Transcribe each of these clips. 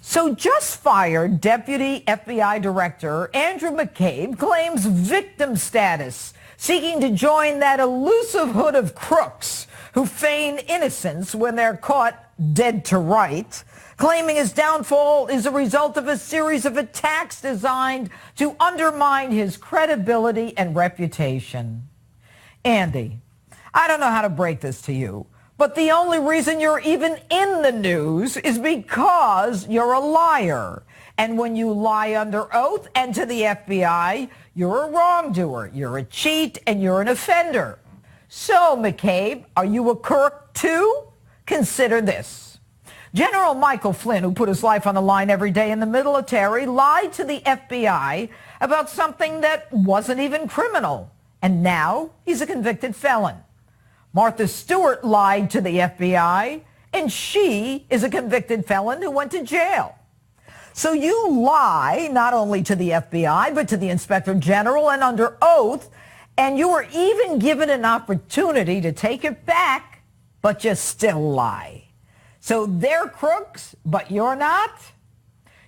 So just fired Deputy FBI Director Andrew McCabe claims victim status, seeking to join that elusive hood of crooks who feign innocence when they're caught dead to right, claiming his downfall is a result of a series of attacks designed to undermine his credibility and reputation. Andy, I don't know how to break this to you, but the only reason you're even in the news is because you're a liar. And when you lie under oath and to the FBI, you're a wrongdoer, you're a cheat, and you're an offender. So, McCabe, are you a crook too? Consider this. General Michael Flynn, who put his life on the line every day in the military, lied to the FBI about something that wasn't even criminal. And now he's a convicted felon. Martha Stewart lied to the FBI, and she is a convicted felon who went to jail. So you lie not only to the FBI, but to the Inspector General and under oath, and you were even given an opportunity to take it back, but you still lie. So they're crooks, but you're not?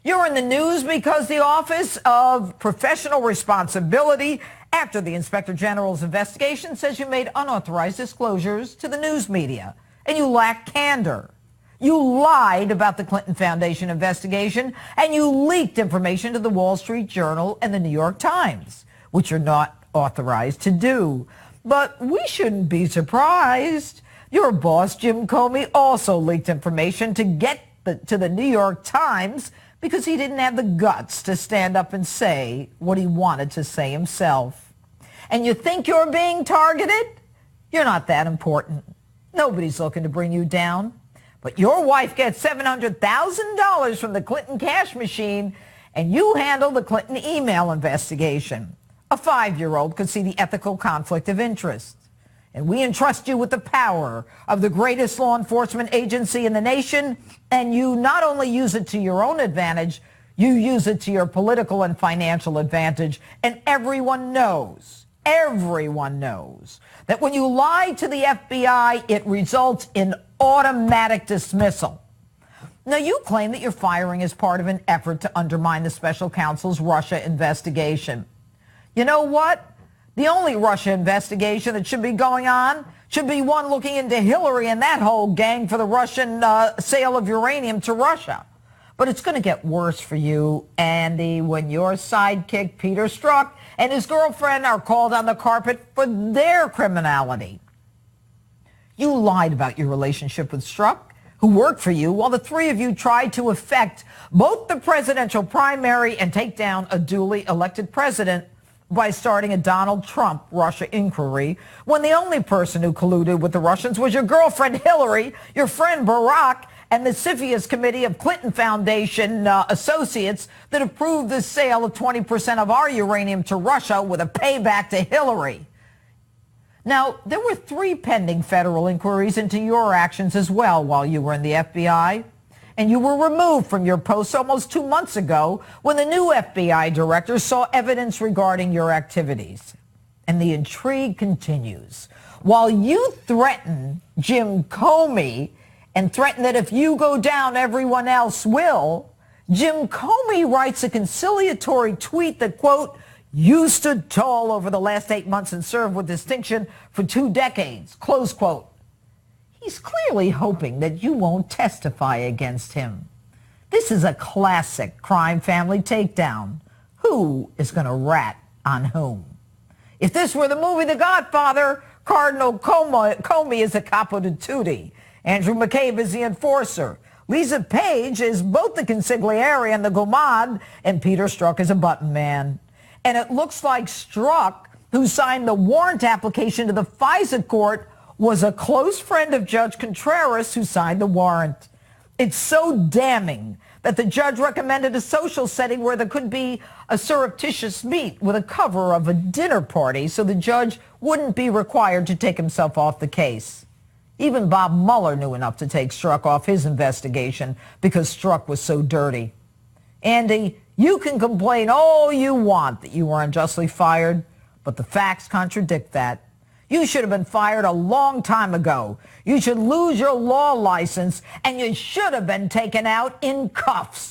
You're in the news because the Office of Professional Responsibility, after the Inspector General's investigation, says you made unauthorized disclosures to the news media, and you lack candor. You lied about the Clinton Foundation investigation, and you leaked information to the Wall Street Journal and the New York Times, which you're not authorized to do. But we shouldn't be surprised. Your boss, Jim Comey, also leaked information to get to the New York Times because he didn't have the guts to stand up and say what he wanted to say himself. And you think you're being targeted? You're not that important. Nobody's looking to bring you down. But your wife gets $700,000 from the Clinton cash machine, and you handle the Clinton email investigation. A 5-year-old could see the ethical conflict of interest. And we entrust you with the power of the greatest law enforcement agency in the nation, and you not only use it to your own advantage, you use it to your political and financial advantage. And everyone knows that when you lie to the FBI, it results in automatic dismissal. Now, you claim that your firing is part of an effort to undermine the special counsel's Russia investigation. You know what? The only Russia investigation that should be going on should be one looking into Hillary and that whole gang for the Russian sale of uranium to Russia. But it's going to get worse for you, Andy, when your sidekick, Peter Strzok, and his girlfriend are called on the carpet for their criminality. You lied about your relationship with Strzok, who worked for you, while the three of you tried to affect both the presidential primary and take down a duly elected president by starting a Donald Trump Russia inquiry, when the only person who colluded with the Russians was your girlfriend Hillary, your friend Barack, and the CFIUS Committee of Clinton Foundation associates that approved the sale of 20% of our uranium to Russia with a payback to Hillary. Now, there were 3 pending federal inquiries into your actions as well while you were in the FBI. And you were removed from your post almost 2 months ago when the new FBI director saw evidence regarding your activities. And the intrigue continues. While you threaten Jim Comey and threaten that if you go down, everyone else will, Jim Comey writes a conciliatory tweet that, quote, "You stood tall over the last 8 months and served with distinction for 2 decades," close quote. He's clearly hoping that you won't testify against him. This is a classic crime family takedown. Who is going to rat on whom? If this were the movie The Godfather, Cardinal Comey is a capo di tutti. Andrew McCabe is the enforcer. Lisa Page is both the consigliere and the gumad, and Peter Strzok is a button man. And it looks like Strzok, who signed the warrant application to the FISA court, was a close friend of Judge Contreras, who signed the warrant. It's so damning that the judge recommended a social setting where there could be a surreptitious meet with a cover of a dinner party so the judge wouldn't be required to take himself off the case. Even Bob Mueller knew enough to take Strzok off his investigation because Strzok was so dirty. Andy, you can complain all you want that you were unjustly fired, but the facts contradict that. You should have been fired a long time ago. You should lose your law license, and you should have been taken out in cuffs.